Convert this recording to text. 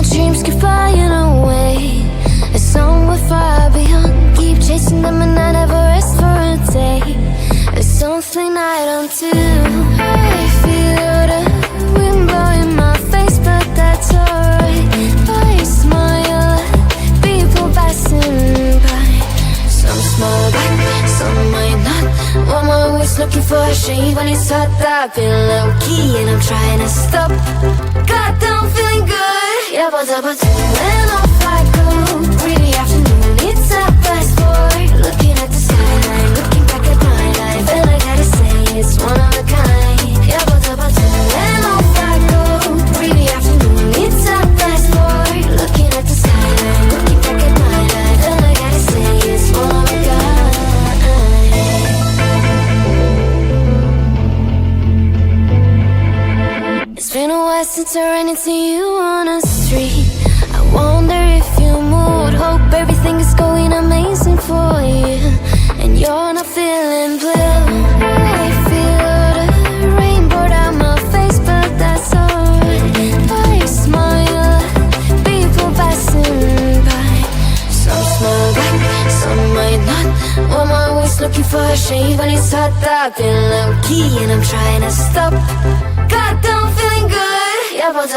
my dreams keep flying away. As somewhere far beyond, keep chasing them and I never rest for a day. There's something I don't do. I feel the wind blowing my face, but that's alright. I smile at people passing by. Some smile back, some might not. I'm always looking for a shade when it's hot. I've been low-key and I'm trying to stop. God, I'm feeling good. Yeah, but when off I go. Pretty afternoon, it's a fast forward. Looking at the skyline, looking back at my life, and I gotta say it's one of a kind. Yeah, but when off I go. Pretty afternoon, it's a fast forward. Looking at the skyline, looking back at my life, and I gotta say it's one of a kind. It's been a while since I ran into you on a street. I wonder if you moved. Hope everything is going amazing for you, and you're not feeling blue. I feel the rain pour down my face, but that's alright. I smile at people passing by. Some smile back, some might not. I'm always looking for a shade when it's hot. I've been low-key and I'm trying to stop. God, I'm feeling good. Yeah, but